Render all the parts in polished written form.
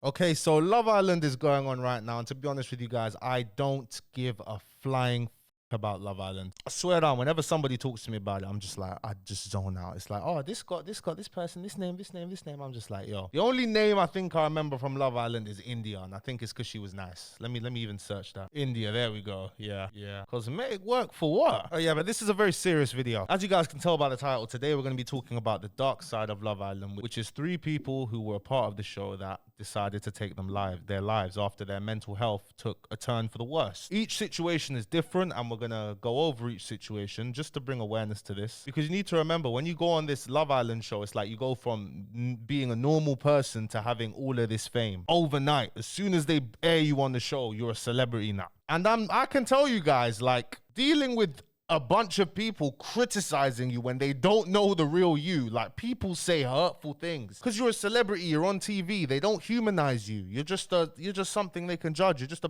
Okay, so Love Island is going on right now, and to be honest with you guys, I don't give a flying about Love Island. I swear down, whenever somebody talks to me about it, I'm just like, I just zone out. It's like, oh, this person, this name, this name, this name. I'm just like, yo. The only name I think I remember from Love Island is India, and I think it's because she was nice. Let me even search that. India, there we go. Yeah. Cosmetic work for what? Oh yeah, but this is a very serious video. As you guys can tell by the title, today we're going to be talking about the dark side of Love Island, which is 3 people who were a part of the show that decided to take their lives after their mental health took a turn for the worse. Each situation is different, and we're gonna go over each situation just to bring awareness to this, because you need to remember, when you go on this Love Island show, it's like you go from being a normal person to having all of this fame overnight. As soon as they air you on the show, you're a celebrity now. And I can tell you guys, like, dealing with a bunch of people criticizing you when they don't know the real you. Like, people say hurtful things because you're a celebrity, you're on TV. They don't humanize you. You're just something they can judge. You're just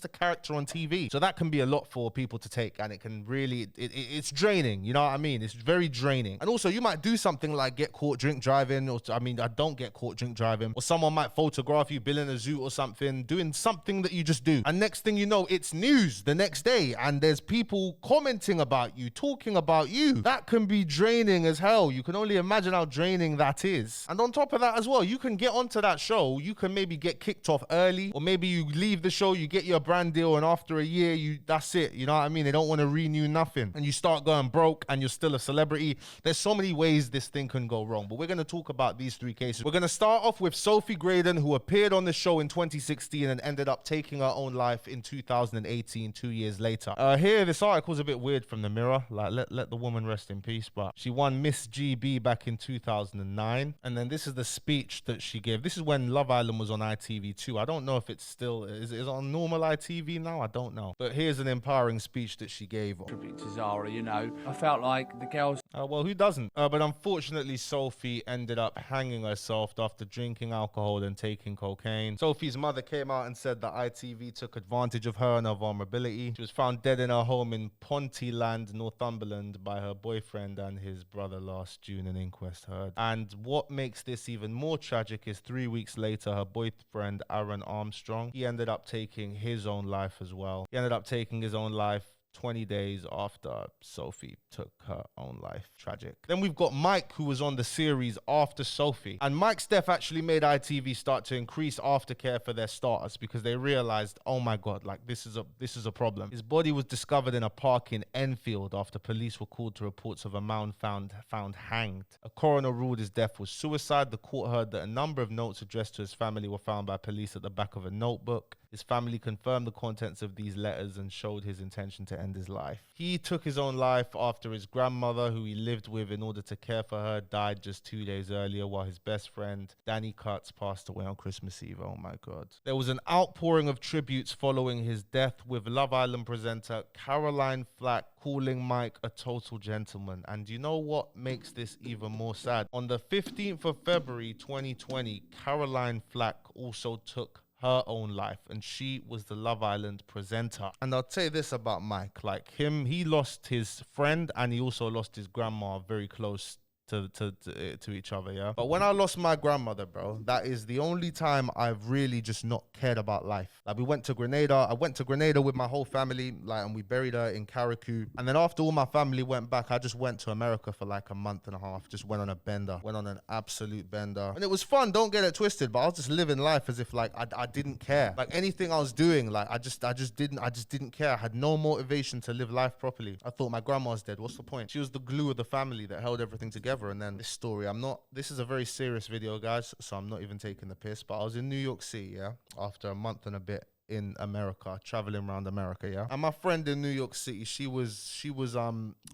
a character on TV. So that can be a lot for people to take, and it can really it's draining. You know what I mean? It's very draining. And also, you might do something like get caught drink driving, or I don't get caught drink driving, or someone might photograph you billing a zoo or something, doing something that you just do, and next thing you know, it's news the next day, and there's people commenting about you, talking about you. That can be draining as hell. You can only imagine how draining that is. And on top of that as well, you can get onto that show, you can maybe get kicked off early, or maybe you leave the show, you get your brand deal, and after a year, that's it. You know what I mean? They don't want to renew nothing, and you start going broke, and you're still a celebrity. There's so many ways this thing can go wrong, but we're going to talk about these 3 cases. We're going to start off with Sophie Graydon, who appeared on the show in 2016 and ended up taking her own life in 2018, 2 years later. Here, this article's a bit weird from the Mirror. Like, let the woman rest in peace, but she won Miss GB back in 2009, and then this is the speech that she gave. This is when Love Island was on ITV2. I don't know if it's still is it on normal ITV now. I don't know, but here's an empowering speech that she gave. Tribute to Zara, you know. I felt like the girls. Well, who doesn't? But unfortunately, Sophie ended up hanging herself after drinking alcohol and taking cocaine. Sophie's mother came out and said that ITV took advantage of her and her vulnerability. She was found dead in her home in Pontyland, Northumberland, by her boyfriend and his brother last June, an inquest heard. And what makes this even more tragic is 3 weeks later, her boyfriend, Aaron Armstrong, he ended up taking his own life as well. He ended up taking his own life 20 days after Sophie took her own life. Tragic. Then we've got Mike, who was on the series after Sophie. And Mike's death actually made ITV start to increase aftercare for their starters, because they realized, oh my God, like this is a problem. His body was discovered in a park in Enfield after police were called to reports of a man found hanged. A coroner ruled his death was suicide. The court heard that a number of notes addressed to his family were found by police at the back of a notebook. His family confirmed the contents of these letters and showed his intention to end his life. He took his own life after his grandmother, who he lived with in order to care for her, died just 2 days earlier, while his best friend, Danny Cutts, passed away on Christmas Eve. Oh my God. There was an outpouring of tributes following his death, with Love Island presenter Caroline Flack calling Mike a total gentleman. And you know what makes this even more sad? On the 15th of February 2020, Caroline Flack also took her own life, and she was the Love Island presenter. And I'll say this about Mike, like him, he lost his friend and he also lost his grandma very close to each other, yeah. But when I lost my grandmother, bro, that is the only time I've really just not cared about life. Like, we went to Grenada. I went to Grenada with my whole family, like, and we buried her in Carriacou. And then after all my family went back, I just went to America for like a month and a half. Just went on a bender, went on an absolute bender, and it was fun. Don't get it twisted, but I was just living life as if like I didn't care. Like, anything I was doing, like I just didn't care. I had no motivation to live life properly. I thought my grandma's dead. What's the point? She was the glue of the family that held everything together. And then this story, this is a very serious video, guys, so I'm not even taking the piss, but I was in New York City, yeah, after a month and a bit in America, traveling around America, yeah. And my friend in New York City, she was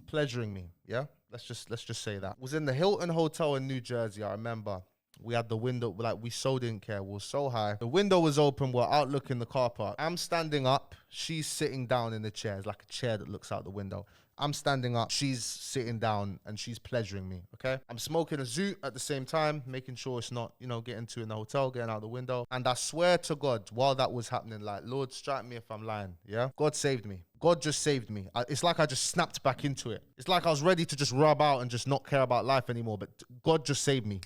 pleasuring me, yeah. Let's just say that. Was in the Hilton Hotel in New Jersey. I remember we had the window, like, we so didn't care. We were so high. The window was open. We're out looking the car park. I'm standing up. She's sitting down in the chair. It's like a chair that looks out the window. I'm standing up, she's sitting down, and she's pleasuring me, okay? I'm smoking a zoot at the same time, making sure it's not, you know, getting to in the hotel, getting out the window. And I swear to God, while that was happening, like, Lord, strike me if I'm lying, yeah? God saved me. God just saved me. It's like I just snapped back into it. It's like I was ready to just rub out and just not care about life anymore. But God just saved me.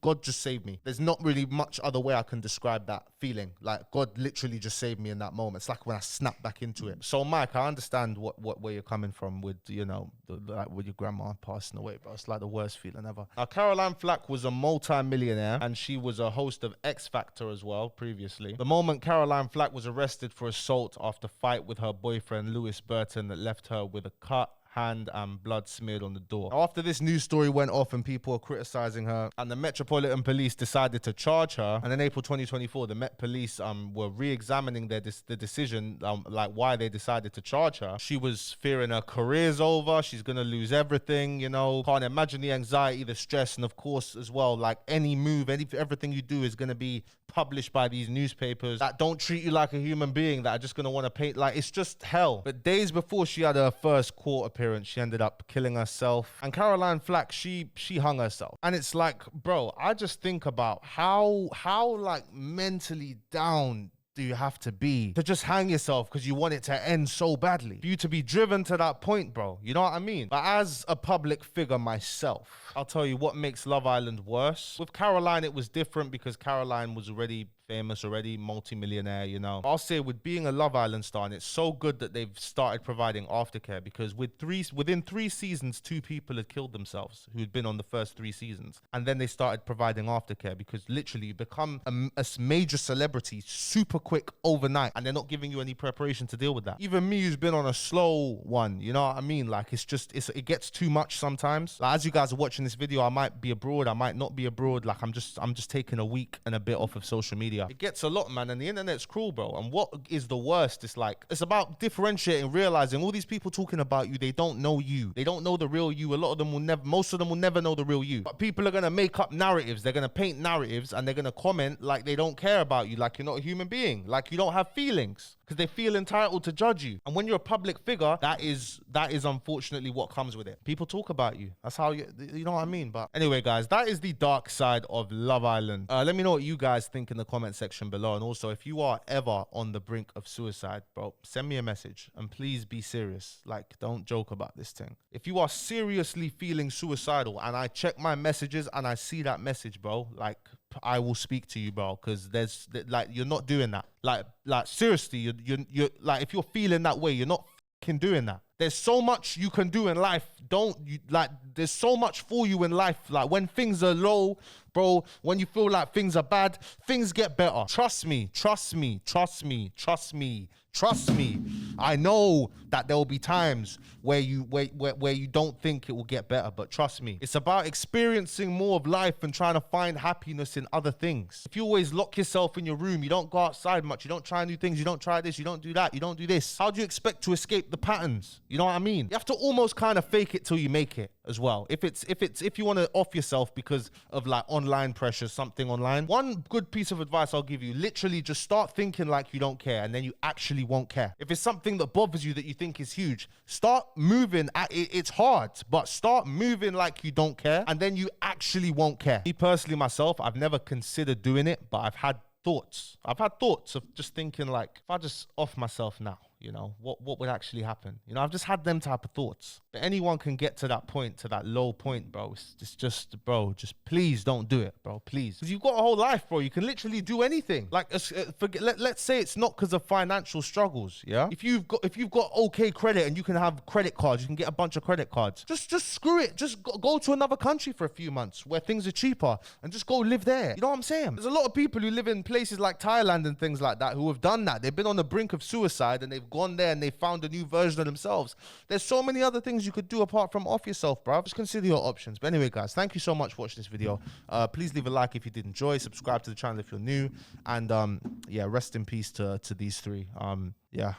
God just saved me. There's not really much other way I can describe that feeling. Like God literally just saved me in that moment. It's like when I snapped back into it. So Mike, I understand where you're coming from with, you know, like with your grandma passing away, bro. It's like the worst feeling ever. Now, Caroline Flack was a multi-millionaire and she was a host of X Factor as well previously. The moment Caroline Flack was arrested for assault after fight with her boyfriend Lewis Burton that left her with a cut hand and blood smeared on the door. Now, after this news story went off and people were criticizing her, and the Metropolitan Police decided to charge her, and in April 2024 the Met Police were re-examining the decision, like why they decided to charge her. She was fearing her career's over, she's gonna lose everything, you know. Can't imagine the anxiety, the stress, and of course as well, like any move, everything you do is gonna be published by these newspapers that don't treat you like a human being, that are just gonna want to paint, like, it's just hell. But days before she had her first court appearance, she ended up killing herself. And Caroline Flack, she hung herself. And it's like, bro, I just think about how like mentally down do you have to be to just hang yourself because you want it to end so badly? For you to be driven to that point, bro. You know what I mean? But as a public figure myself, I'll tell you what makes Love Island worse. With Caroline, it was different because Caroline was already famous, already multi-millionaire, you know. I'll say with being a Love Island star, and it's so good that they've started providing aftercare, because within 3 seasons, 2 people had killed themselves who had been on the first 3 seasons. And then they started providing aftercare because literally you become a major celebrity super quick overnight, and they're not giving you any preparation to deal with that. Even me, who's been on a slow one, you know what I mean? Like, it's just, it gets too much sometimes. Like, as you guys are watching this video, I might be abroad, I might not be abroad. Like, I'm just taking a week and a bit off of social media. It gets a lot, man, and the internet's cruel, bro. And what is the worst? It's like, it's about differentiating, realizing all these people talking about you, they don't know you. They don't know the real you. A lot of them will never, most of them will never know the real you. But people are gonna make up narratives. They're gonna paint narratives, and they're gonna comment like they don't care about you, like you're not a human being, like you don't have feelings, because they feel entitled to judge you. And when you're a public figure, that is unfortunately what comes with it. People talk about you. That's how you know what I mean? But anyway, guys, that is the dark side of Love Island. Let me know what you guys think in the comment section below. And also, if you are ever on the brink of suicide, bro, send me a message, and please be serious. Like, don't joke about this thing. If you are seriously feeling suicidal and I check my messages and I see that message, bro, like, I will speak to you, bro, because there's, like, you're not doing that. Like seriously, you're like, if you're feeling that way, you're not fucking doing that. There's so much you can do in life. There's so much for you in life. Like, when things are low, bro, when you feel like things are bad, things get better. Trust me, trust me, trust me, trust me, trust me. I know that there will be times where you don't think it will get better, but trust me. It's about experiencing more of life and trying to find happiness in other things. If you always lock yourself in your room, you don't go outside much, you don't try new things, you don't try this, you don't do that, you don't do this, how do you expect to escape the patterns? You know what I mean? You have to almost kind of fake it till you make it as well. If you want to off yourself because of like online pressure, something online, one good piece of advice I'll give you, literally just start thinking like you don't care, and then you actually won't care. If it's something that bothers you that you think is huge, start moving at it. It's hard, but start moving like you don't care, and then you actually won't care. Me personally, myself, I've never considered doing it, but I've had thoughts. I've had thoughts of just thinking, like, if I just off myself now, you know, what would actually happen? You know, I've just had them type of thoughts. But anyone can get to that point, to that low point, bro. It's just, bro, just please don't do it, bro, please. Because you've got a whole life, bro. You can literally do anything. Like, let's say it's not because of financial struggles, yeah? If you've got okay credit and you can have credit cards, you can get a bunch of credit cards. Just screw it. Just go to another country for a few months where things are cheaper and just go live there. You know what I'm saying? There's a lot of people who live in places like Thailand and things like that who have done that. They've been on the brink of suicide and they've gone there and they found a new version of themselves. There's so many other things you could do apart from off yourself, bro. Just consider your options. But anyway, guys, thank you so much for watching this video. Please leave a like if you did enjoy. Subscribe to the channel if you're new. And yeah, rest in peace to these three. Yeah.